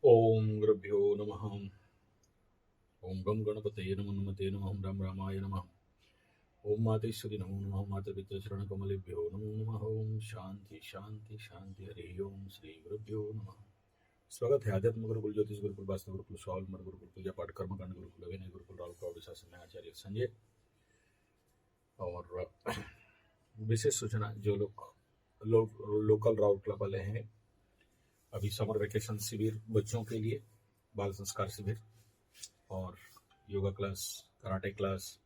ओम गुरुभ्यो नमः। ओम गम गणपतये नमः नमते नमः राम रामाय नमः। ओम मातेश्वरी नमो नमः मातृपितृ शरण कमलेभ्यो नमो नमः। ओम शांति शांति शांति हरि ओम श्री गुरुभ्यो नमः। स्वागत है आध्यात्म गुरुकुल ज्योतिष गुरुकुल वास्तु गुरुकुल स्वावलंबन गुरुकुल पूजा पाठ कर्मकांड गुरुकुल अभिनय गुरुकुल राहुल प्रौढ़ शासन में आचार्य संजय। और विशेष सूचना, जो लोकल राउल क्लब वाले हैं, अभी समर वेकेशन शिविर बच्चों के लिए, बाल संस्कार शिविर और योगा क्लास, कराटे क्लास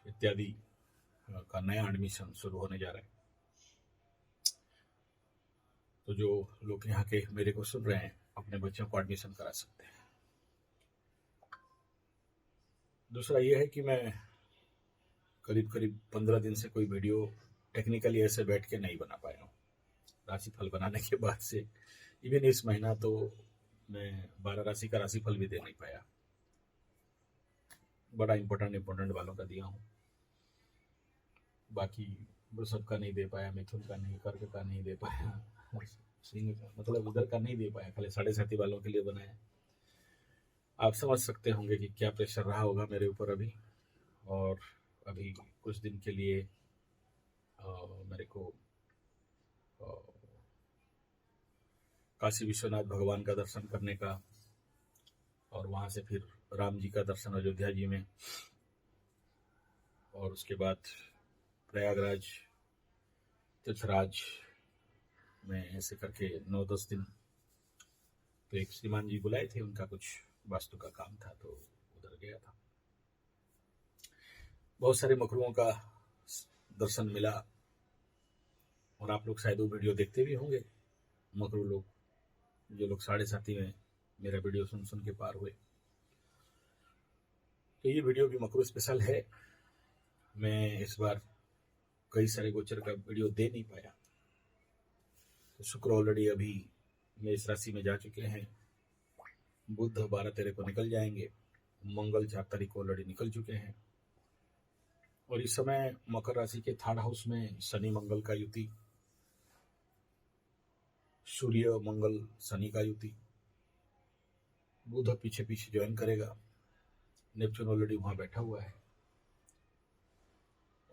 इत्यादि का नया एडमिशन शुरू होने जा रहा है। तो जो लोग यहाँ के मेरे को सुन रहे हैं, अपने बच्चों को एडमिशन करा सकते हैं। दूसरा ये है कि मैं करीब करीब 15 दिन से कोई वीडियो टेक्निकली ऐसे बैठ के नहीं बना पाया हूँ। राशिफल बनाने के बाद से इवन इस महीना तो मैं 12 राशि का राशिफल भी दे नहीं पाया। बड़ा इम्पोर्टेंट वालों का दिया हूँ, बाकी वृषभ का नहीं दे पाया, मिथुन का नहीं, कर्क का नहीं दे पाया, सिंह का मतलब उधर का नहीं दे पाया, खाली 7.5 वालों के लिए बनाया। आप समझ सकते होंगे कि क्या प्रेशर रहा होगा मेरे ऊपर अभी। और अभी कुछ दिन के लिए मेरे को काशी विश्वनाथ भगवान का दर्शन करने का, और वहाँ से फिर राम जी का दर्शन अयोध्या जी में, और उसके बाद प्रयागराज, तीर्थराज में, ऐसे करके 9-10 दिन। तो एक श्रीमान जी बुलाए थे, उनका कुछ वास्तु का काम था तो उधर गया था। बहुत सारे मकरुओं का दर्शन मिला, और आप लोग शायद वो वीडियो देखते भी होंगे, मकरू लोग, जो लोग 7.5 में मेरा वीडियो सुन सुन के पार हुए। तो ये वीडियो भी मकरू स्पेशल है। मैं इस बार कई सारे गोचर का वीडियो दे नहीं पाया। तो शुक्र ऑलरेडी अभी मेष राशि में जा चुके हैं, बुध 12-13 को निकल जाएंगे, मंगल 4 तारीख को ऑलरेडी निकल चुके हैं, और इस समय मकर राशि के 3rd हाउस में शनि मंगल का युति, सूर्य मंगल शनि का युति, बुध पीछे पीछे ज्वाइन करेगा, नेपच्यून ऑलरेडी वहां बैठा हुआ है।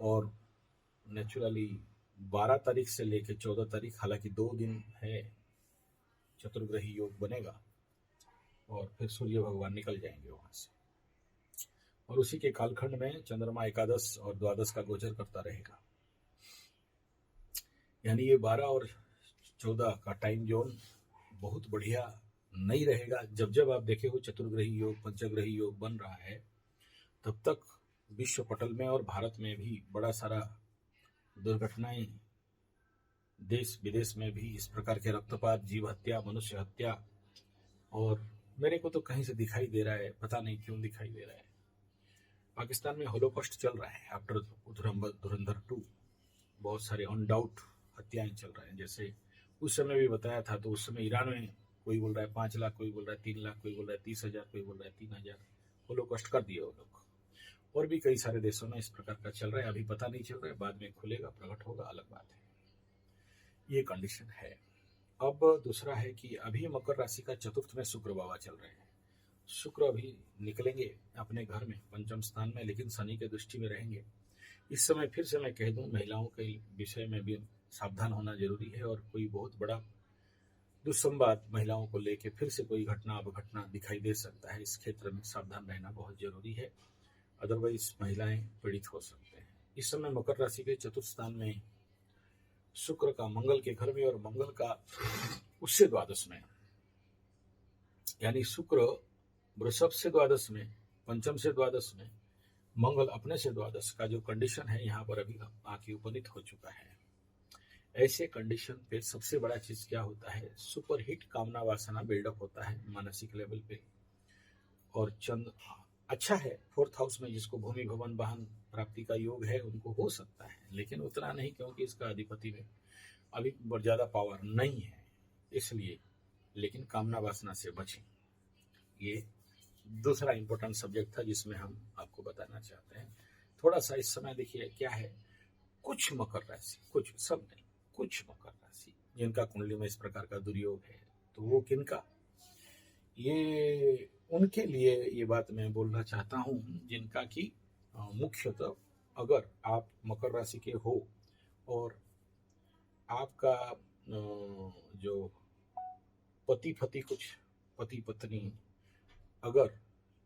और नेचुरली 12 तारीख से लेकर 14 तारीख, हालांकि 2 दिन है, चतुर्ग्रही योग बनेगा, और फिर सूर्य भगवान निकल जाएंगे वहां से। और उसी के कालखंड में चंद्रमा 11 और 12 का गोचर करता रहेगा। यानी ये 12 और 14 का टाइम जोन बहुत बढ़िया नहीं रहेगा। जब जब आप देखे हो चतुर्ग्रही योग, पंचग्रही योग बन रहा है, तब तक विश्व पटल में और भारत में भी बड़ा सारा दुर्घटनाएं, देश विदेश में भी इस प्रकार के रक्तपात, जीव हत्या, मनुष्य हत्या, और मेरे को तो कहीं से दिखाई दे रहा है, पता नहीं क्यों दिखाई दे रहा है। पाकिस्तान में होलोकॉस्ट चल रहा है आफ्टर धुरंधर 2। बहुत सारे अनडाउट हत्याएं चल रहे हैं। जैसे उस समय भी बताया था, तो उस समय ईरान में कोई बोल रहा है 5 लाख, कोई बोल रहा है 3 लाख, कोई बोल रहा है 30,000, कोई बोल रहा है 3,000 होलोकॉस्ट कर दिए वो लोग। और भी कई सारे देशों में इस प्रकार का चल रहा है। अभी पता नहीं चल रहा है, बाद में खुलेगा, प्रकट होगा, अलग बात है। ये कंडीशन है। अब दूसरा है कि अभी मकर राशि का 4th में शुक्र बाबा चल रहे हैं। शुक्र अभी निकलेंगे अपने घर में, पंचम स्थान में, लेकिन शनि के दृष्टि में रहेंगे। इस समय फिर से मैं कह दूं, महिलाओं के विषय में भी सावधान होना जरूरी है। और कोई बहुत बड़ा दुस्संवाद महिलाओं को लेकर फिर से कोई घटना अपघटना दिखाई दे सकता है। इस क्षेत्र में सावधान रहना बहुत जरूरी है, अदरवाइज महिलाएं पीड़ित हो सकते हैं। इस समय मकर राशि के 4th स्थान में शुक्र का मंगल के घर में, और मंगल का उससे 12 में, यानी शुक्र वृषभ से 12 में, पंचम से 12 में, मंगल अपने से 12 का जो कंडीशन है यहाँ पर अभी आके उपनीत हो चुका है। ऐसे कंडीशन पे सबसे बड़ा चीज क्या होता है, सुपर हिट कामना वासना बिल्डअप होता है मानसिक लेवल पे। और चंद्र अच्छा है 4th हाउस में, जिसको भूमि भवन वाहन प्राप्ति का योग है, उनको हो सकता है, लेकिन उतना नहीं, क्योंकि इसका अधिपति में अभी बहुत ज्यादा पावर नहीं है, इसलिए। लेकिन कामना वासना से बचें, ये दूसरा इंपॉर्टेंट सब्जेक्ट था जिसमें हम आपको बताना चाहते हैं। थोड़ा सा इस समय देखिए क्या है, कुछ मकर राशि, कुछ सब नहीं, कुछ मकर राशि जिनका कुंडली में इस प्रकार का दुर्योग है, तो वो किनका, ये उनके लिए ये बात मैं बोलना चाहता हूँ जिनका कि मुख्यतः अगर आप मकर राशि के हो और आपका जो पति पत्नी अगर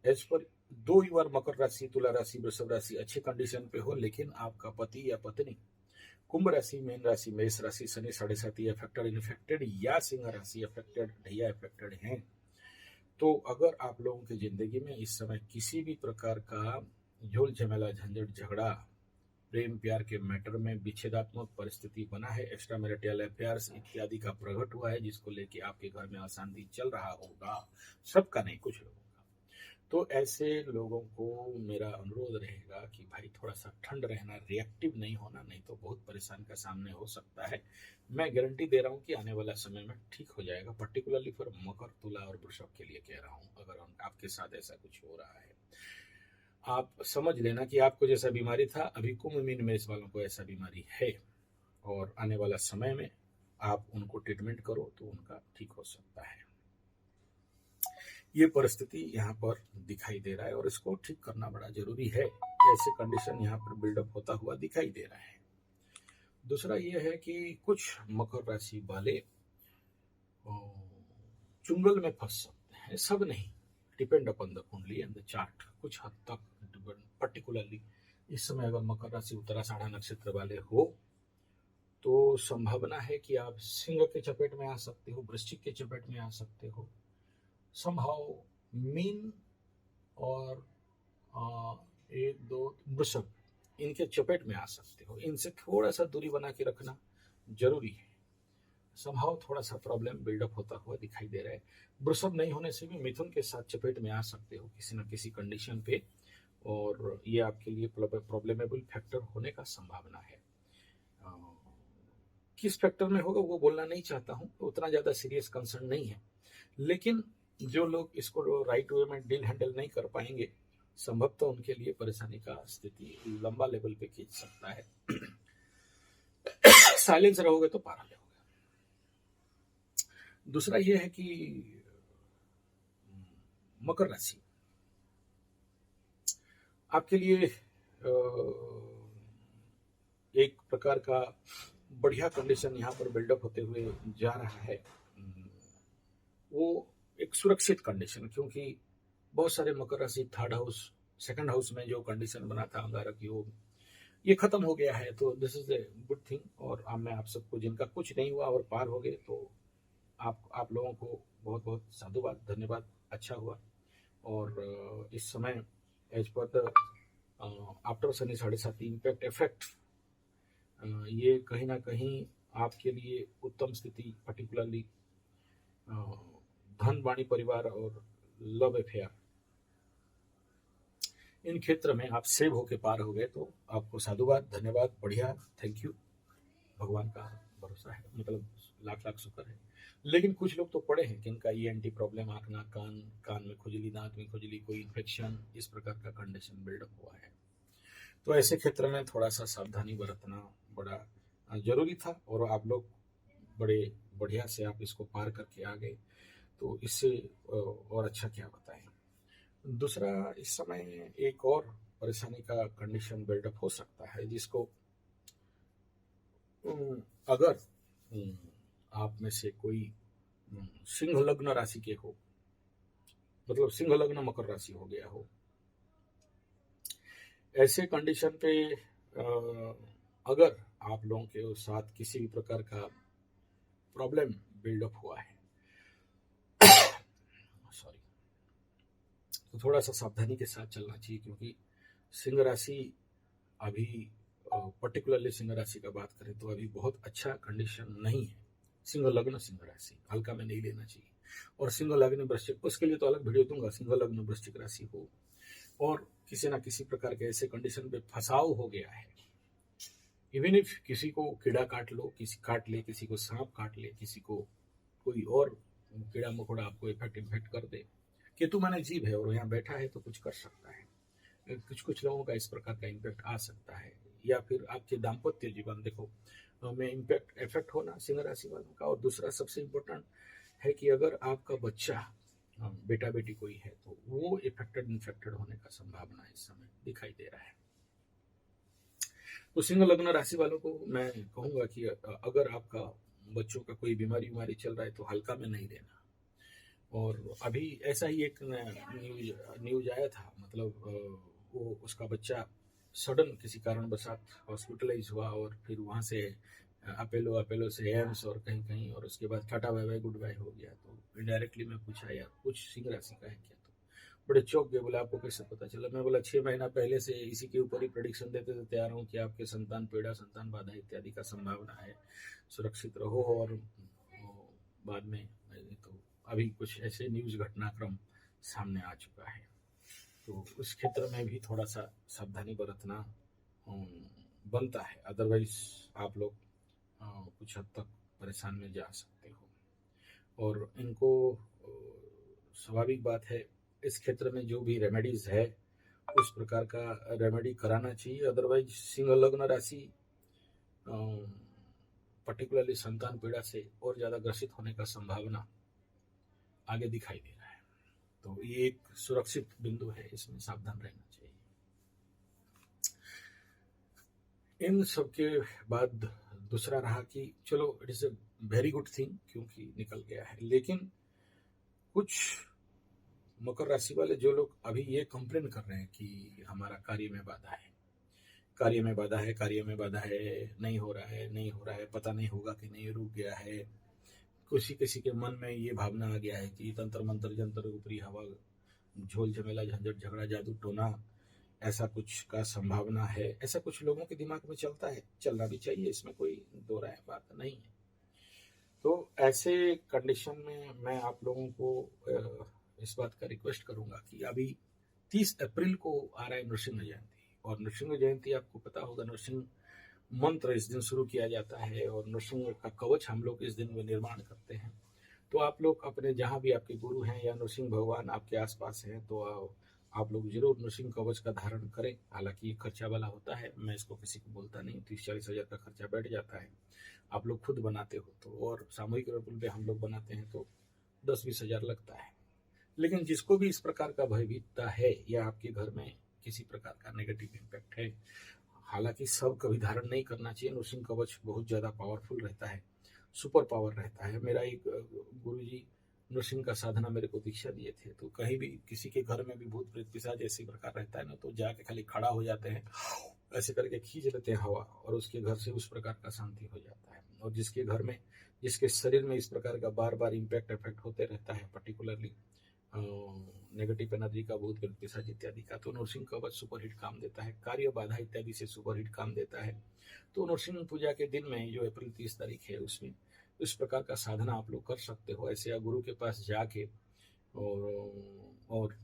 एज पर दो ही बार मकर राशि, तुला राशि, वृषभ राशि अच्छे कंडीशन पे हो, लेकिन आपका पति या पत्नी कुंभ राशि, मीन राशि, मेष राशि, शनि 7.5 अफेक्टेड, इन्फेक्टेड या सिंह राशि अफेक्टेड या अफेक्टेड हैं, तो अगर आप लोगों की जिंदगी में इस समय किसी भी प्रकार का झोल झमेला, झंझट, झगड़ा, प्रेम प्यार के मैटर में विच्छेदात्मक परिस्थिति बना है, एक्स्ट्रा मैरिटल अफेयर्स इत्यादि का प्रकट हुआ है, जिसको लेके आपके घर में अशांति चल रहा होगा, सबका नहीं कुछ लोगों का, तो ऐसे लोगों को मेरा अनुरोध रहेगा कि भाई थोड़ा सा ठंड रहना, रिएक्टिव नहीं होना, नहीं तो बहुत परेशानी का सामने हो सकता है। मैं गारंटी दे रहा हूँ कि आने वाला समय में ठीक हो जाएगा, पर्टिकुलरली फॉर मकर, तुला और वृषभ के लिए कह रहा हूँ। अगर आपके साथ ऐसा कुछ हो रहा है, आप समझ लेना कि आपको जैसा बीमारी था, अभी कुंभ मीन मेष वालों को ऐसा बीमारी है, और आने वाला समय में आप उनको ट्रीटमेंट करो तो उनका ठीक हो सकता है। ये परिस्थिति यहाँ पर दिखाई दे रहा है और इसको ठीक करना बड़ा जरूरी है। ऐसे कंडीशन यहाँ पर बिल्डअप होता हुआ दिखाई दे रहा है। दूसरा ये है कि कुछ मकर राशि वाले चुंगल में फंस सकते हैं, सब नहीं, डिपेंड अपॉन द कुंडली एंड द चार्ट, कुछ हद तक पर्टिकुलरली इस समय अगर मकर राशि उत्तराषाढ़ा नक्षत्र वाले हो तो संभावना है कि आप सिंह के चपेट में आ सकते हो, वृश्चिक के चपेट में आ सकते हो, संभाव मीन और एक दो वृषभ इनके चपेट में आ सकते हो। इनसे थोड़ा सा दूरी बना के रखना जरूरी है। संभाव थोड़ा सा प्रॉब्लम बिल्डअप होता हुआ दिखाई दे रहा है। वृषभ नहीं होने से भी मिथुन के साथ चपेट में आ सकते हो किसी न किसी कंडीशन पे, और ये आपके लिए प्रॉब्लमेबल फैक्टर होने का संभावना है। किस फैक्टर में होगा वो बोलना नहीं चाहता हूँ, तो उतना ज्यादा सीरियस कंसर्न नहीं है, लेकिन जो लोग इसको राइट वे में डील हैंडल नहीं कर पाएंगे, संभवतः उनके लिए परेशानी का स्थिति लंबा लेवल पे खींच सकता है। साइलेंस रहोगे तो पारा लोगे। दूसरा यह है कि मकर राशि आपके लिए एक प्रकार का बढ़िया कंडीशन यहाँ पर बिल्डअप होते हुए जा रहा है। वो एक सुरक्षित कंडीशन, क्योंकि बहुत सारे मकर राशि थर्ड हाउस, सेकंड हाउस में जो कंडीशन बना था अंगारक योग, ये खत्म हो गया है, तो this is a good thing. और अब मैं आप सबको जिनका कुछ नहीं हुआ और पार हो गए, तो आप लोगों को बहुत बहुत साधुवाद, धन्यवाद, अच्छा हुआ। और इस समय एज पर the after Shani 7.5 impact effect, ये कहीं ना कहीं आपके लिए उत्तम स्थिति, पर्टिकुलरली धन, वाणी, परिवार और लव अफेयर, इन क्षेत्र में आप सेव होके पार हो गए, तो आपको साधुवाद, धन्यवाद, बढ़िया, थैंक यू। भगवान का भरोसा है, मतलब लाख लाख शुक्र है। लेकिन कुछ लोग तो पड़े हैं जिनका ENT प्रॉब्लम, आंख, नाक, कान में खुजली, दांत में खुजली, कोई इन्फेक्शन, इस प्रकार का कंडीशन बिल्डअप हुआ है, तो ऐसे क्षेत्र में थोड़ा सा सावधानी बरतना बड़ा जरूरी था, और आप लोग बड़े बढ़िया से आप इसको पार करके आ गए, तो इससे और अच्छा क्या बताएं। दूसरा, इस समय एक और परेशानी का कंडीशन बिल्डअप हो सकता है, जिसको अगर आप में से कोई सिंह लग्न राशि के हो, मतलब सिंह लग्न मकर राशि हो गया हो, ऐसे कंडीशन पे अगर आप लोगों के साथ किसी भी प्रकार का प्रॉब्लम बिल्डअप हुआ है, सॉरी, तो थोड़ा सा सावधानी के साथ चलना चाहिए, क्योंकि सिंह राशि अभी पर्टिकुलरली सिंह राशि का बात करें तो अभी बहुत अच्छा कंडीशन नहीं है। सिंह लग्न सिंह राशि हल्का में नहीं लेना चाहिए, और सिंह लग्न वृश्चिक, उसके लिए तो अलग वीडियो दूंगा। सिंह लग्न वृश्चिक राशि हो और किसी ना किसी प्रकार के ऐसे कंडीशन पे फंसाव हो गया है, इवन इफ किसी को कीड़ा काट ले, किसी को सांप काट ले, किसी को कोई और कीड़ा मकोड़ा आपको इन्फेक्ट कर दे, केतु माने जीव है और यहाँ बैठा है तो कुछ कर सकता है। कुछ लोगों का इस प्रकार का इम्पैक्ट आ सकता है, या फिर आपके दाम्पत्य जीवन देखो में इम्पैक्ट इफेक्ट होना सिंह राशि वालों का। और दूसरा सबसे इम्पोर्टेंट, है कि अगर आपका बच्चा बेटा बेटी कोई है तो वो इन्फेक्टेड होने का संभावना इस समय दिखाई दे रहा है। तो सिंह लग्न राशि वालों को मैं कहूंगा कि अगर आपका बच्चों का कोई बीमारी चल रहा है तो हल्का में नहीं लेना। और अभी ऐसा ही एक न्यूज आया था, मतलब वो उसका बच्चा सडन किसी कारणवशात हॉस्पिटलाइज हुआ और फिर वहां से अपेलो से एम्स और कहीं कहीं, और उसके बाद tata bye bye good bye हो गया। तो इनडायरेक्टली मैं पूछा यार कुछ सिंह राशि का है क्या, तो बड़े चौंक गए, बोला आपको कैसे पता चला। मैं बोला 6 महीना पहले से इसी के ऊपर ही प्रेडिक्शन देते थे तैयार हूँ कि आपके संतान पीड़ा, संतान बाधा इत्यादि का संभावना है, सुरक्षित रहो। और बाद में तो अभी कुछ ऐसे न्यूज घटनाक्रम सामने आ चुका है, तो उस क्षेत्र में भी थोड़ा सा सावधानी बरतना बनता है, अदरवाइज आप लोग कुछ हद तक परेशान में जा सकते हो। और इनको स्वाभाविक बात है इस क्षेत्र में जो भी रेमेडीज है उस प्रकार का रेमेडी कराना चाहिए, अदरवाइज सिंह लग्न राशि पर्टिकुलरली संतान पीड़ा से और ज्यादा ग्रसित होने का संभावना आगे दिखाई दे रहा है। तो ये एक सुरक्षित बिंदु है, इसमें सावधान रहना चाहिए। इन सब के बाद दूसरा रहा कि चलो it is a very good thing क्योंकि निकल गया है, लेकिन कुछ मकर राशि वाले जो लोग अभी ये कंप्लेन कर रहे हैं कि हमारा कार्य में बाधा है, कार्य में बाधा है, कार्य में बाधा है, नहीं हो रहा है, नहीं हो रहा है, पता नहीं होगा कि नहीं, रुक गया है। किसी किसी के मन में ये भावना आ गया है कि तंत्र मंत्र जंतर ऊपरी हवा झोल झमेला झंझट झगड़ा जादू टोना ऐसा कुछ का संभावना है, ऐसा कुछ लोगों के दिमाग में चलता है, चलना भी चाहिए, इसमें कोई दो राय बात नहीं है। तो ऐसे कंडीशन में मैं आप लोगों को इस बात का रिक्वेस्ट करूंगा कि अभी 30 अप्रैल को आ रहा है नृसिंह जयंती, और नृसिंह जयंती आपको पता होगा नृसिंह मंत्र इस दिन शुरू किया जाता है और नृसिंह का कवच हम लोग इस दिन में निर्माण करते हैं। तो आप लोग अपने जहाँ भी आपके गुरु हैं या नृसिंह भगवान आपके आसपास हैं तो आप लोग जरूर नृसिंह कवच का धारण करें। हालांकि ये खर्चा वाला होता है, मैं इसको किसी को बोलता नहीं, 30-40 हजार का खर्चा बैठ जाता है। आप लोग खुद बनाते हो तो, और सामूहिक रूप में हम लोग बनाते हैं तो 10-20 हजार लगता है। लेकिन जिसको भी इस प्रकार का भयभीतता है या आपके घर में किसी प्रकार का नेगेटिव इम्पैक्ट है, हालांकि सब कभी धारण नहीं करना चाहिए। नृसिंह कवच बहुत ज्यादा पावरफुल रहता है, सुपर पावर रहता है। मेरा एक गुरुजी नृसिंह का साधना मेरे को दीक्षा दिए थे, तो कहीं भी किसी के घर में भी भूत प्रेत पिशाच ऐसी प्रकार रहता है ना, तो जाके खाली खड़ा हो जाते हैं, ऐसे करके खींच लेते हैं हवा और उसके घर से उस प्रकार का शांति हो जाता है। और जिसके घर में, जिसके शरीर में इस प्रकार का बार बार इम्पैक्ट इफेक्ट होते रहता है, पर्टिकुलरली नेगेटिव एनर्जी का, भूत प्रेत पिशाच इत्यादि का, तो नृसिंह कवच सुपरहिट काम देता है, कार्य बाधा इत्यादि से सुपरहिट काम देता है। तो नृसिंह पूजा के दिन में जो अप्रैल 30 तारीख है उसमें इस प्रकार का साधना आप लोग कर सकते हो, ऐसे या गुरु के पास जाके, और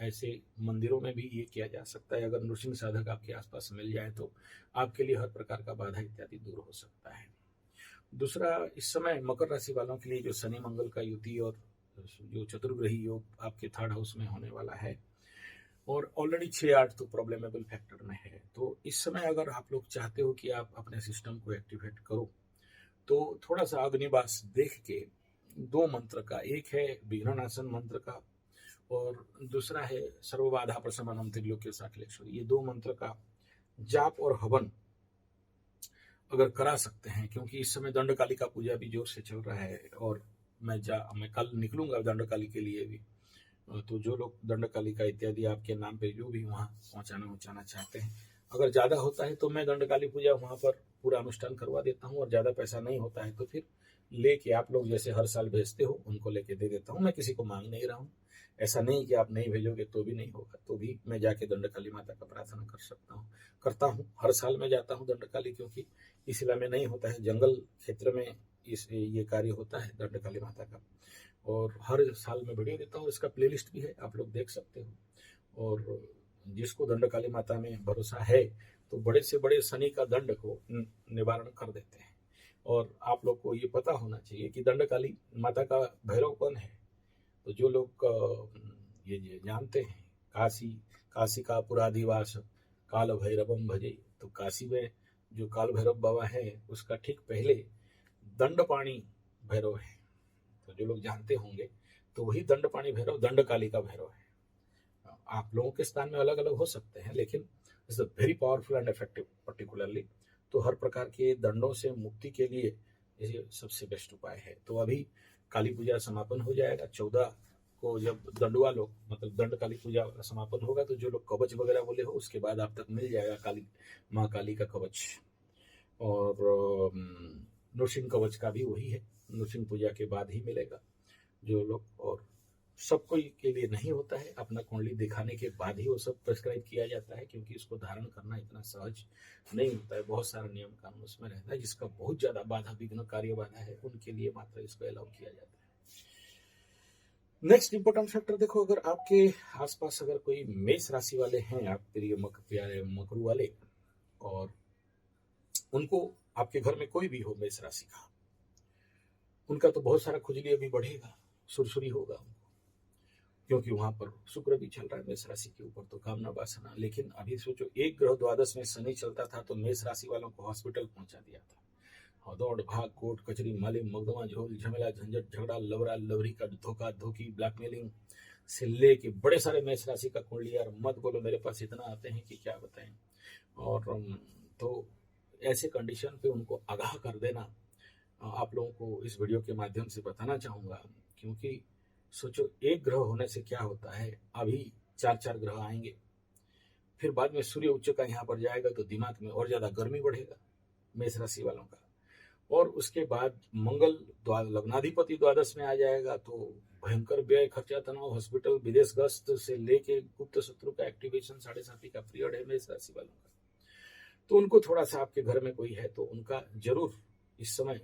ऐसे मंदिरों में भी ये किया जा सकता है। अगर नृसिंह साधक आपके आसपास मिल जाए तो आपके लिए हर प्रकार का बाधा इत्यादि दूर हो सकता है। दूसरा, इस समय मकर राशि वालों के लिए जो शनि मंगल का युति और जो चतुर्ग्रही योग आपके 3rd हाउस में होने वाला है, और ऑलरेडी 6-8 तो प्रॉब्लमेबल फैक्टर में है। तो इस समय अगर आप लोग चाहते हो कि आप अपने सिस्टम को एक्टिवेट करो तो थोड़ा सा अग्निवास देख के 2 मंत्र का, एक है विघ्ननाशन मंत्र का और दूसरा है सर्वबाधा प्रशमनम त्रिलोक्य साखिलेश्वरी, ये 2 मंत्र का जाप और हवन अगर करा सकते हैं, क्योंकि इस समय दंडकालिका पूजा भी जोर से चल रहा है और मैं कल निकलूंगा दंडकाली के लिए भी। तो जो लोग दंडकालिका इत्यादि आपके नाम पे जो भी वहाँ पहुँचाना चाहते हैं, अगर ज्यादा होता है तो मैं दंडकाली पूजा वहाँ पर पूरा अनुष्ठान करवा देता हूँ, और ज्यादा पैसा नहीं होता है तो फिर लेके आप लोग जैसे हर साल भेजते हो उनको लेके दे देता हूँ। मैं किसी को मांग नहीं रहा हूँ, ऐसा नहीं कि आप नहीं भेजोगे तो भी नहीं होगा, तो भी मैं जाके दंडकाली माता का प्रार्थना करता हूँ। हर साल मैं जाता हूँ दंडकाली, क्योंकि इस इलाके में नहीं होता है, जंगल क्षेत्र में ये कार्य होता है दंडकाली माता का, और हर साल मैं वीडियो देता हूँ, इसका प्लेलिस्ट भी है, आप लोग देख सकते हो। और जिसको दंडकाली माता में भरोसा है तो बड़े से बड़े शनि का दंड को निवारण कर देते हैं। और आप लोग को ये पता होना चाहिए कि दंडकाली माता का भैरव कौन है, तो जो लोग ये जानते हैं, काशी का पुराधिवास काल भैरवम भजे, तो काशी में जो काल भैरव बाबा है उसका ठीक पहले दंडपाणी भैरव है। तो जो लोग जानते होंगे तो वही दंडपाणि भैरव दंडकाली का भैरव है। आप लोगों के स्थान में अलग अलग हो सकते हैं, लेकिन it's very powerful and effective particularly. तो हर प्रकार के दंडों से मुक्ति के लिए ये सबसे बेस्ट उपाय है। तो अभी काली पूजा समापन हो जाएगा 14 को, जब दंडुआ लोग मतलब दंड काली पूजा समापन होगा तो जो लोग कवच वगैरह बोले हो उसके बाद आप तक मिल जाएगा काली माँ काली का कवच। और नृसिंह कवच का भी वही है, नृसिंह पूजा के बाद ही मिलेगा जो लोग। और सब कोई के लिए नहीं होता है, अपना कुंडली दिखाने के बाद ही वो सब प्रेस्क्राइब किया जाता है, क्योंकि इसको धारण करना इतना सहज नहीं होता है। बहुत सारा नियम कानून उसमें रहता है जिसका बहुत ज्यादा बाधा विघ्न कार्य बाधा है, उनके लिए मात्र इसको अलाउ किया जाता है। नेक्स्ट इंपॉर्टेंट फैक्टर देखो, अगर आपके आसपास अगर कोई मेष राशि वाले हैं, आप प्यारे मकरू वाले, और उनको आपके घर में कोई भी हो मेष राशि का, उनका तो बहुत सारा खुजली अभी बढ़ेगा, सुरसुरी होगा उनको, क्योंकि वहां पर शुक्र भी चल रहा है मेष राशि के ऊपर, तो कामना वासना। लेकिन अभी सोचो, एक ग्रह द्वादश में शनि चलता था तो मेष राशि वालों को हॉस्पिटल पहुंचा दिया था। दौड़ भाग कोर्ट कचहरी मालिम मुकदमा झोल झमेला झंझट झगड़ा लवरा लवरी का धोखा धोखी ब्लैकमेलिंग से लेके बड़े सारे मेष राशि का कुंडली, यार मत बोलो, मेरे पास इतना आते हैं कि क्या बताएं। और तो ऐसे कंडीशन पे उनको आगाह कर देना आप लोगों को इस वीडियो के माध्यम से बताना चाहूंगा। क्योंकि सोचो, एक ग्रह होने से क्या होता है, अभी 4 ग्रह आएंगे, फिर बाद में सूर्य उच्च का यहाँ पर जाएगा तो दिमाग में और ज्यादा गर्मी बढ़ेगा मेष राशि वालों का। और उसके बाद मंगल लग्नाधिपति द्वादश में आ जाएगा तो भयंकर व्यय खर्चा तनाव हॉस्पिटल विदेश गस्त से लेके गुप्त शत्रु का एक्टिवेशन 7.5 का पीरियड है मेष राशि वालों का। तो उनको थोड़ा सा, आपके घर में कोई है तो उनका जरूर इस समय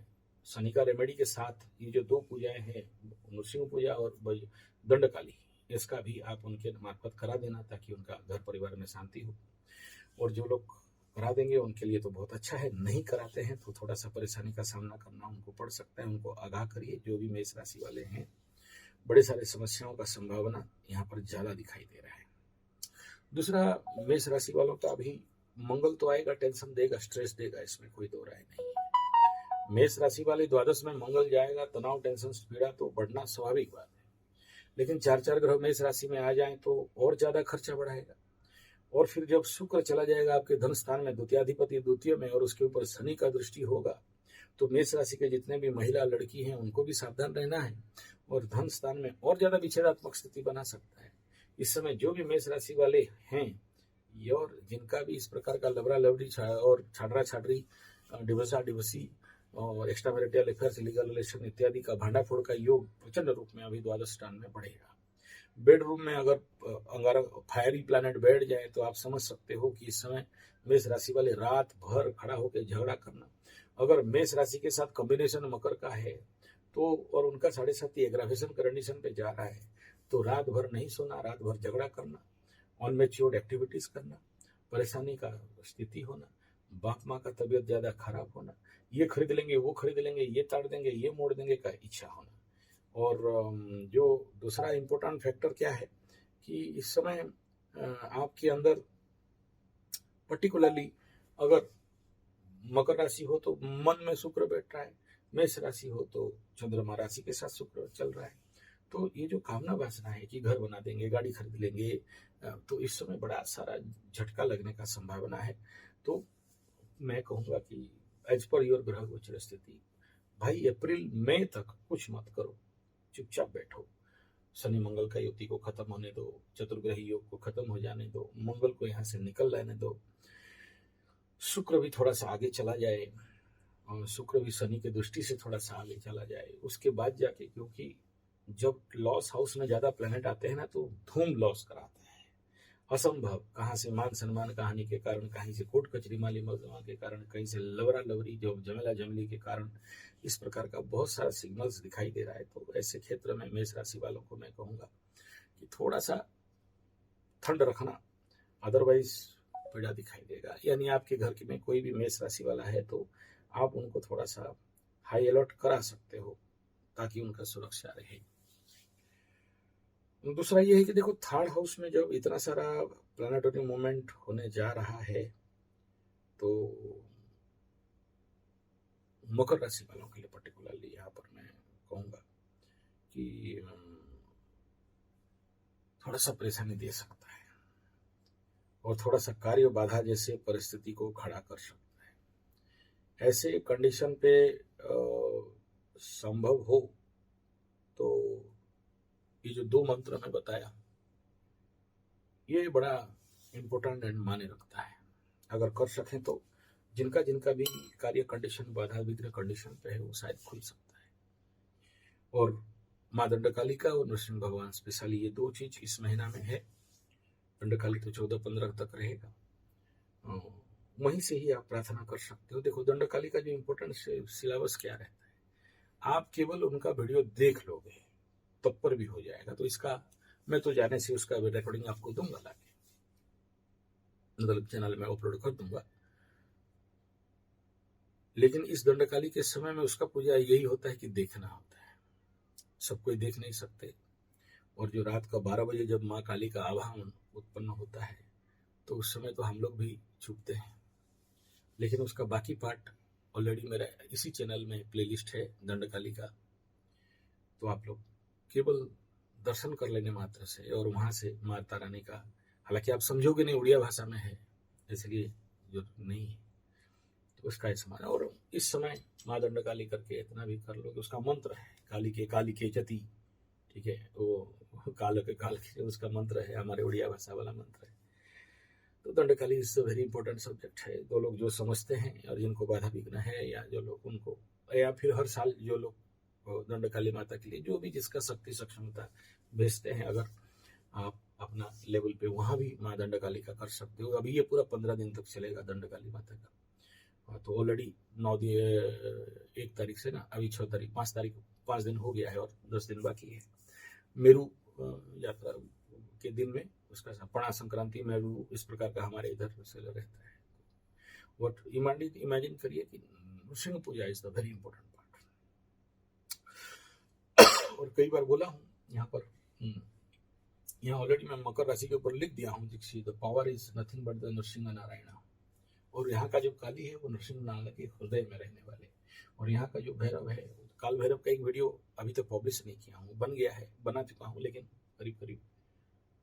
शनि का रेमेडी के साथ ये जो 2 पूजाएं हैं, नृसिंह पूजा और दंडकाली, इसका भी आप उनके मार्फत करा देना ताकि उनका घर परिवार में शांति हो। और जो लोग करा देंगे उनके लिए तो बहुत अच्छा है, नहीं कराते हैं तो थोड़ा सा परेशानी का सामना करना उनको पड़ सकता है। उनको आगाह करिए, जो भी मेष राशि वाले हैं, बड़े सारे समस्याओं का संभावना यहाँ पर ज्यादा दिखाई दे रहा है। दूसरा, मेष राशि वालों का अभी मंगल तो आएगा, टेंशन देगा, स्ट्रेस देगा, इसमें कोई दो राय नहीं है। मेष राशि वाले द्वादश में मंगल जाएगा, तनाव टेंशन पीड़ा तो बढ़ना स्वाभाविक बात है। लेकिन 4 ग्रह मेष राशि में आ जाए तो और ज्यादा खर्चा बढ़ाएगा। और फिर जब शुक्र चला जाएगा आपके धन स्थान में, द्वितीयाधिपति द्वितीय में, और उसके ऊपर शनि का दृष्टि होगा, तो मेष राशि के जितने भी महिला लड़की हैं उनको भी सावधान रहना है, और धन स्थान में और ज्यादा विच्छेदात्मक स्थिति बना सकता है। इस समय जो भी मेष राशि वाले हैं और जिनका भी इस प्रकार का लवरा लवरी और छाड़रा छाड़री, डिवोर्सा डिवोर्सी और extra marital affairs, legal relation इत्यादि का भांडाफोड़ का योग प्रचंड रूप में अभी द्वादश स्थान में बढ़ेगा। बेडरूम में अगर अंगारा फायरी प्लैनेट बैठ जाए तो आप समझ सकते हो कि इस समय मेष राशि वाले रात भर खड़ा होकर झगड़ा करना। अगर मेष राशि के साथ कॉम्बिनेशन मकर का है तो, और उनका 7.5 एग्रावेशन कंडीशन पे जा रहा है, तो रात भर नहीं सोना, रात भर झगड़ा करना, अनमेच्योर्ड एक्टिविटीज करना, परेशानी का स्थिति होना, बाप माँ का तबियत ज्यादा खराब होना, ये खरीद लेंगे वो खरीद लेंगे, ये ताड़ देंगे ये मोड़ देंगे का इच्छा होना। और जो दूसरा इम्पोर्टेंट फैक्टर क्या है कि इस समय आपके अंदर पर्टिकुलरली अगर मकर राशि हो तो मन में शुक्र बैठ रहा है, मेष राशि हो तो चंद्रमा राशि के साथ शुक्र चल रहा है। तो ये जो कामना वासना है कि घर बना देंगे, गाड़ी खरीद लेंगे, तो इस समय बड़ा सारा झटका लगने का संभावना है। तो मैं कहूंगा कि एज पर योर ग्रह गोचर स्थिति, भाई अप्रैल मई तक कुछ मत करो, चुपचाप बैठो। शनि मंगल का युति को खत्म होने दो, चतुर्ग्रही योग को खत्म हो जाने दो, मंगल को यहाँ से निकल जाने दो, शुक्र भी थोड़ा सा आगे चला जाए, और शुक्र भी शनि के दृष्टि से थोड़ा सा आगे चला जाए, उसके बाद जाके, क्योंकि जब लॉस हाउस में ज्यादा प्लैनेट आते हैं ना तो धूम लॉस कराते हैं, असंभव, कहाँ से मान सम्मान का हानि के कारण, कहीं से कोर्ट कचहरी माली मुकदमा के कारण, कहीं से लवरा लवरी जो जमेला जमली के कारण, इस प्रकार का बहुत सारा सिग्नल्स दिखाई दे रहा है। तो ऐसे क्षेत्र में मेष राशि वालों को मैं कहूंगा कि थोड़ा सा ठंड रखना, अदरवाइज पीड़ा दिखाई देगा। यानी आपके घर में कोई भी मेष राशि वाला है तो आप उनको थोड़ा सा हाई अलर्ट करा सकते हो ताकि उनका सुरक्षा रहे। दूसरा ये है कि देखो, थर्ड हाउस में जब इतना सारा प्लानिटरी मूवमेंट होने जा रहा है तो मकर राशि वालों के लिए पर्टिकुलरली यहाँ पर मैं कहूंगा कि थोड़ा सा परेशानी दे सकता है और थोड़ा सा कार्य बाधा जैसे परिस्थिति को खड़ा कर सकता है। ऐसे कंडीशन पे संभव हो तो ये जो 2 मंत्र मैं बताया ये बड़ा इम्पोर्टेंट एंड माने रखता है। अगर कर सकें तो जिनका जिनका भी कार्य कंडीशन बाधा विघ्न कंडीशन पे है वो शायद खुल सकता है। और माँ दंडकालिका और नृसिंह भगवान स्पेशली ये 2 चीज इस महीना में है। दंडकाली तो 14-15 तक रहेगा, वहीं से ही आप प्रार्थना कर सकते हो। देखो दंडकाली का जो इम्पोर्टेंट सिलेबस क्या रहता है, आप केवल उनका वीडियो देख लोगे तब पर भी हो जाएगा। तो इसका मैं तो जाने से उसका रिकॉर्डिंग आपको दूंगा लाके, मतलब चैनल में अपलोड कर दूंगा। लेकिन इस दंडकाली के समय में उसका पूजा यही होता है कि देखना होता है, सब कोई देख नहीं सकते। और जो रात का 12 बजे जब माँ काली का आवाहन उत्पन्न होता है तो उस समय तो हम लोग भी छुपते हैं। लेकिन उसका बाकी पार्ट ऑलरेडी मेरा इसी चैनल में प्लेलिस्ट है दंडकाली का, तो आप लोग केवल दर्शन कर लेने मात्र से और वहां से माता रानी का, हालांकि आप समझोगे नहीं, उड़िया भाषा में है इसलिए जो नहीं है तो उसका इस्तेमाल। और इस समय माँ दंडकाली करके इतना भी कर लो कि उसका मंत्र है काली के जति, ठीक है, वो काल के उसका मंत्र है, हमारे उड़िया भाषा वाला मंत्र है। तो दंडकाली इज वेरी इंपॉर्टेंट सब्जेक्ट है। 2 लोग जो समझते हैं और जिनको बाधा विघ्न है, या जो लोग उनको, या फिर हर साल जो लोग दंडकाली माता के लिए जो भी जिसका शक्ति सक्षमता भेजते हैं, अगर आप अपना लेवल पे वहां भी माँ दंडकाली का कर सकते हो। अभी ये पूरा 15 दिन तक चलेगा दंडकाली माता का। तो ऑलरेडी 1 तारीख से ना, अभी 6 तारीख 5 तारीख 5 दिन हो गया है और 10 दिन बाकी है। मेरू यात्रा के दिन में उसका पणा संक्रांति मेरू इस प्रकार का हमारे इधर से रहता है। वट इमेजिन करिए कि Nrisimha puja is the very important part. और कई बार बोला हूँ यहाँ पर, यहाँ ऑलरेडी मैं मकर राशि के ऊपर लिख दिया हूँ, the power is nothing but the Nrisingh Narayan. और यहाँ का जो काली है वो नृसिंह नारायण के हृदय में रहने वाले, और यहाँ का जो भैरव है, काल भैरव का एक वीडियो अभी तक पब्लिश नहीं किया हूँ, बन गया है, बना चुका हूँ, लेकिन करीब करीब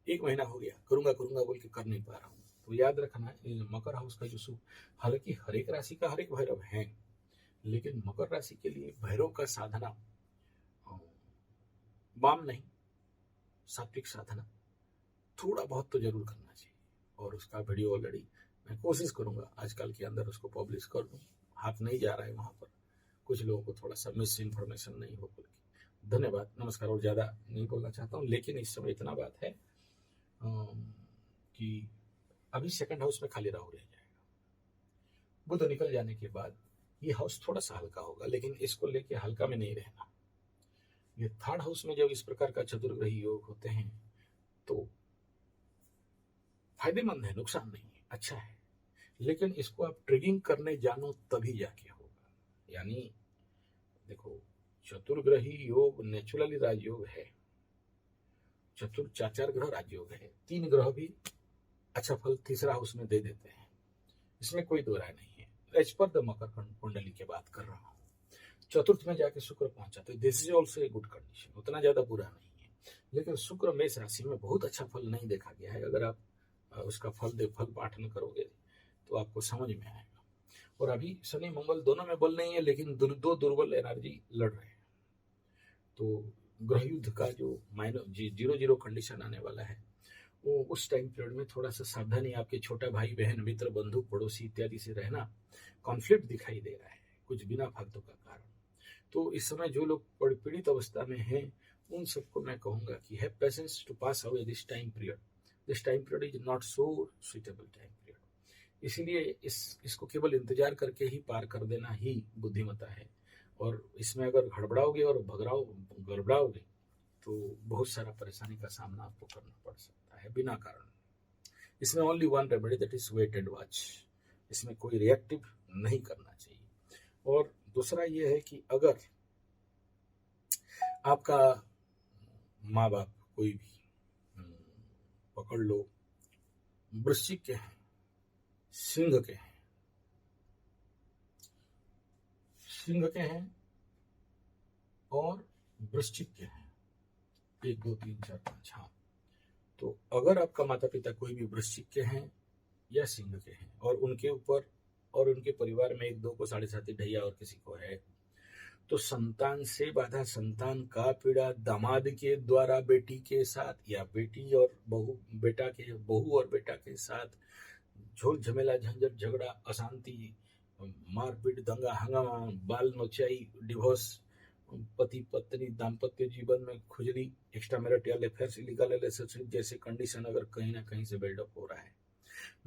1 महीना हो गया, करूंगा बोल के कर नहीं पा रहा हूँ। तो याद रखना मकर हाउस का जो शुभ, हालांकि हर एक राशि का हर एक भैरव है, लेकिन मकर राशि के लिए भैरव का साधना वाम नहीं, सात्विक साधना थोड़ा बहुत तो जरूर करना चाहिए। और उसका वीडियो ऑलरेडी मैं कोशिश करूंगा आजकल के अंदर उसको पब्लिश कर दूं। हाथ नहीं जा रहा है वहां पर, कुछ लोगों को थोड़ा सा मिस इन्फॉर्मेशन नहीं हो बोल के। धन्यवाद, नमस्कार। और ज्यादा नहीं बोलना चाहता हूँ, लेकिन इस समय इतना बात है कि अभी 2nd हाउस में खाली राहु रह जाएगा। बुध निकल जाने के बाद ये हाउस थोड़ा सा हल्का होगा, लेकिन इसको लेके हल्का में नहीं रहना। ये 3rd हाउस में जब इस प्रकार का चतुर्ग्रही योग होते हैं तो फायदेमंद है, नुकसान नहीं है, अच्छा है। लेकिन इसको आप ट्रिगिंग करने जानो तभी जाके होगा। यानी देखो, चतुर्ग्रही योग नेचुरली राजयोग है, 4 ग्रह राजयोग है, 3 ग्रह भी अच्छा फल 3रा हाउस में दे देते हैं, इसमें कोई दो राय नहीं है। एज पर द मकर कुंडली की बात कर रहा हूँ। 4th में जाके शुक्र पहुंचा, तो this is also a good condition, उतना ज्यादा बुरा नहीं है। लेकिन शुक्र मेष राशि में बहुत अच्छा फल नहीं देखा गया है। अगर आप उसका फल पाठन करोगे तो आपको समझ में आएगा। और अभी शनि मंगल दोनों में बल नहीं है, लेकिन 2 दुर्बल एनर्जी लड़ रहे हैं। तो ग्रह युद्ध का जो -0 कंडीशन आने वाला है, वो उस टाइम पीरियड में थोड़ा सा सावधानी, आपके छोटा भाई बहन मित्र बंधु पड़ोसी इत्यादि से रहना। कॉन्फ्लिक्ट दिखाई दे रहा है कुछ बिना फालतू का कारण। तो इस समय जो लोग पीड़ित अवस्था में हैं उन सबको मैं कहूंगा कि have patience to pass away this time period. This time period is not so suitable time period, इसीलिए इसको केवल इंतजार करके ही पार कर देना ही बुद्धिमत्ता है। और इसमें अगर हड़बड़ाओगे और गड़बड़ाओगे तो बहुत सारा परेशानी का सामना आपको करना पड़ सकता है बिना कारण। इसमें only 1 remedy, that is wait and watch. इसमें कोई रिएक्टिव नहीं करना चाहिए। और दूसरा ये है कि अगर आपका माँ बाप कोई भी पकड़ लो वृश्चिक के हैं, सिंह के हैं और वृश्चिक के हैं, 1 2 3 4 5, हाँ। तो अगर आपका माता पिता कोई भी वृश्चिक के हैं या सिंह के हैं और उनके ऊपर और उनके परिवार में 1 2 को 7.5 ढैया और किसी को है, तो संतान से बाधा, संतान का पीड़ा, दामाद के द्वारा बेटी के साथ या बेटी और बहू, बेटा के बहू और बेटा के साथ झोल झमेला, झंझट, झगड़ा, अशांति, मारपीट, दंगा हंगामा, बाल नोचाई, डिवोर्स, पति पत्नी दाम्पत्य जीवन में खुजली, extra marital affairs, illegal relationship जैसे कंडीशन अगर कहीं ना कहीं से बिल्डअप हो रहा है,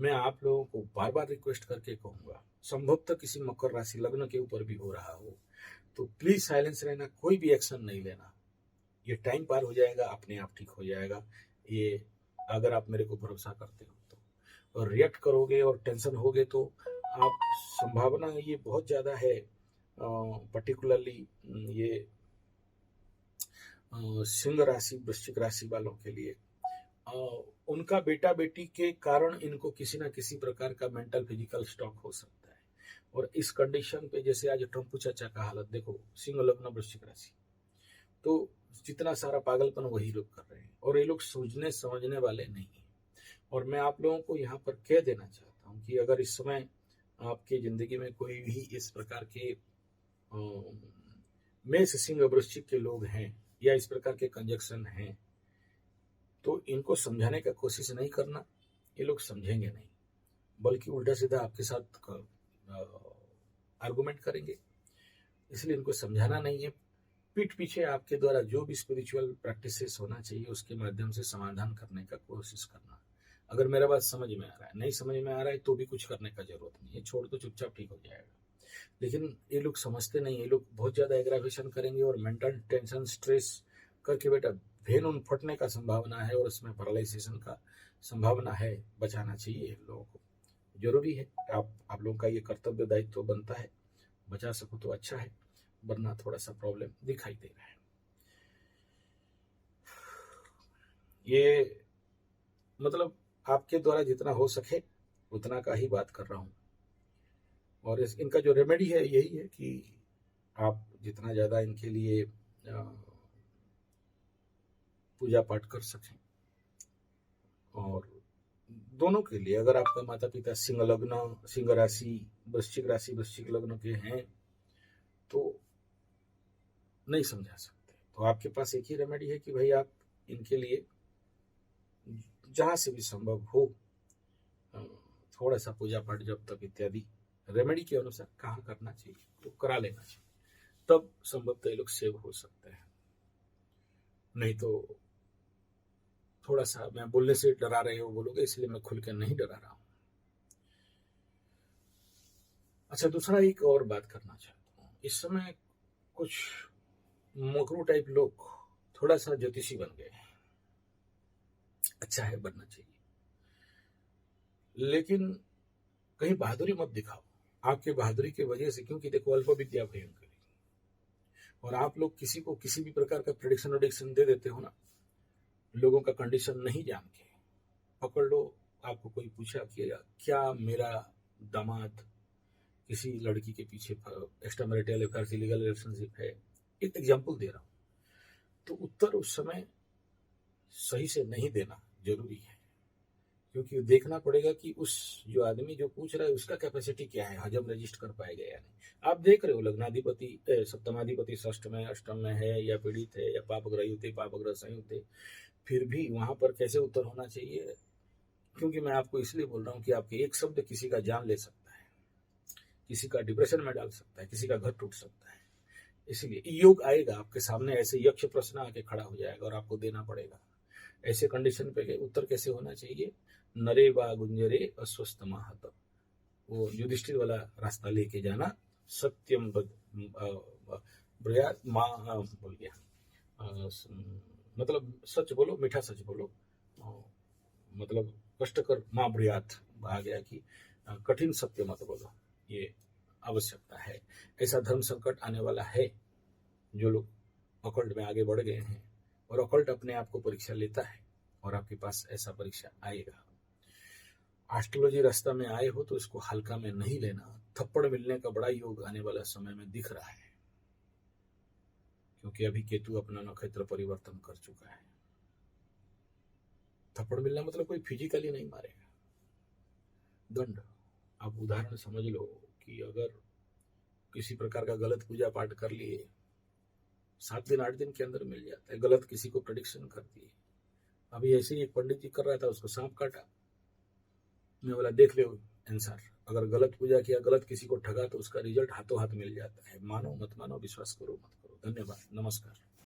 मैं आप लोगों को बार बार रिक्वेस्ट करके कहूंगा, संभवतः किसी मकर राशि लग्न के ऊपर भी हो रहा हो, तो प्लीज साइलेंस रहना, कोई भी एक्शन नहीं लेना। ये टाइम पार हो जाएगा, अपने आप ठीक हो जाएगा। ये अगर आप मेरे को भरोसा करते हो तो, और रिएक्ट करोगे और टेंशन होगे तो आप, संभावना ये बहुत ज़्यादा है, पर्टिकुलरली ये सिंह राशि वृश्चिक राशि वालों के लिए, उनका बेटा बेटी के कारण इनको किसी ना किसी प्रकार का मेंटल फिजिकल स्ट्रोक हो सकता है। और इस कंडीशन पे जैसे आज टम्पू चाचा का हालत देखो, सिंह लग्न वृश्चिक राशि, तो जितना सारा पागलपन वही लोग कर रहे हैं और ये लोग सोचने समझने वाले नहीं है। और मैं आप लोगों को यहाँ पर कह देना चाहता हूँ कि अगर इस समय आपकी जिंदगी में कोई भी इस प्रकार के मेष सिंह वृश्चिक के लोग हैं या इस प्रकार के कंजक्शन हैं, तो इनको समझाने का कोशिश नहीं करना, ये लोग समझेंगे नहीं, बल्कि उल्टा सीधा आपके साथ आर्गुमेंट करेंगे। इसलिए इनको समझाना नहीं है, पीठ पीछे आपके द्वारा जो भी स्पिरिचुअल प्रैक्टिसेस होना चाहिए उसके माध्यम से समाधान करने का कोशिश करना। अगर मेरा बात समझ में आ रहा है, नहीं समझ में आ रहा है तो भी कुछ करने का जरूरत नहीं है, छोड़ दो, चुपचाप ठीक हो जाएगा। लेकिन ये लोग समझते नहीं, ये लोग बहुत ज्यादा एग्रावेशन करेंगे और मेंटल टेंशन स्ट्रेस करके बेटा वेन उन फटने का संभावना है और उसमें पैरालाइजेशन का संभावना है। बचाना चाहिए इन लोगों को, जरूरी है। आप लोगों का ये कर्तव्य दायित्व बनता है, बचा सको तो अच्छा है, वरना थोड़ा सा प्रॉब्लम दिखाई दे रहा है। ये मतलब आपके द्वारा जितना हो सके उतना का ही बात कर रहा हूँ। और इनका जो रेमेडी है यही है कि आप जितना ज़्यादा इनके लिए पूजा पाठ कर सकें। और दोनों के लिए, अगर आपका माता पिता सिंह लग्न, सिंह राशि, वृश्चिक लग्न के हैं तो नहीं समझा सकते, तो आपके पास एक ही रेमेडी है कि भाई आप इनके लिए जहां से भी संभव हो थोड़ा सा पूजा पाठ जब तक इत्यादि रेमेडी के अनुसार कहाँ करना चाहिए तो करा लेना चाहिए, तब संभवतः ये लोग सेव हो सकते हैं। नहीं तो थोड़ा सा मैं बोलने से डरा रहे हो बोलोगे, इसलिए मैं खुल के नहीं डरा रहा हूं। अच्छा, दूसरा एक और बात करना चाहता हूँ। इस समय कुछ मकरू टाइप लोग थोड़ा सा ज्योतिषी बन गए हैं, अच्छा है, बनना चाहिए, लेकिन कहीं बहादुरी मत दिखाओ। आपके बहादुरी की वजह से, क्योंकि देखो अल्प विद्या भयंकर, और आप लोग किसी को किसी भी प्रकार का प्रेडिक्शन वोडिक्शन दे देते हो ना, लोगों का कंडीशन नहीं जान के। पकड़ लो, आपको कोई पूछा कि क्या मेरा दामाद किसी लड़की के पीछे extra marital affairs, illegal relationship है, एक एग्जांपल दे रहा हूं, तो उत्तर उस समय सही से नहीं देना जरूरी है, क्योंकि देखना पड़ेगा कि उस जो आदमी जो पूछ रहा है उसका कैपेसिटी क्या है, हजम रजिस्ट कर पाएगा या नहीं। आप देख रहे हो लग्नाधिपति सप्तमाधिपति षष्ठ में, अष्टम में है या पीड़ित है या पापग्रह युक्त है, पापग्रह संयुक्त है, फिर भी वहां पर कैसे उत्तर होना चाहिए। क्योंकि मैं आपको इसलिए बोल रहा हूँ कि आपके एक शब्द किसी का जान ले सकता है, किसी का डिप्रेशन में डाल सकता है, किसी का घर टूट सकता है। इसलिए योग आएगा आपके सामने, ऐसे यक्ष प्रश्न आके खड़ा हो जाएगा और आपको देना पड़ेगा। ऐसे कंडीशन पे उत्तर कैसे होना चाहिए, नरे वा गुंजरे अस्वस्थ महत, वो युधिष्ठिर वाला रास्ता लेके जाना। सत्यम ब्रयात माँ बोल गया, मतलब सच बोलो, मीठा सच बोलो, मतलब कष्टकर माँ ब्रयात आ गया कि कठिन सत्य मत बोलो, ये आवश्यकता है। ऐसा धर्म संकट आने वाला है, जो लोग अकल्ट में आगे बढ़ गए हैं, और अकल्ट अपने आप को परीक्षा लेता है और आपके पास ऐसा परीक्षा आएगा। एस्ट्रोलॉजी रास्ता में आए हो तो इसको हल्का में नहीं लेना, थप्पड़ मिलने का बड़ा योग आने वाला समय में दिख रहा है, क्योंकि अभी केतु अपना नक्षत्र परिवर्तन कर चुका है। थप्पड़ मिलना मतलब कोई फिजिकली नहीं मारेगा, दंड। आप उदाहरण समझ लो कि अगर किसी प्रकार का गलत पूजा पाठ कर लिए, 7 दिन 8 दिन के अंदर मिल जाता है। गलत किसी को प्रेडिक्शन कर दिए, अभी ऐसे ही एक पंडित जी कर रहा था, उसको सांप काटा। मैं बोला देख लो आंसर, अगर गलत पूजा किया, गलत किसी को ठगा, तो उसका रिजल्ट हाथों हाथ मिल जाता है। मानो मत मानो, विश्वास करो मत करो। धन्यवाद, नमस्कार।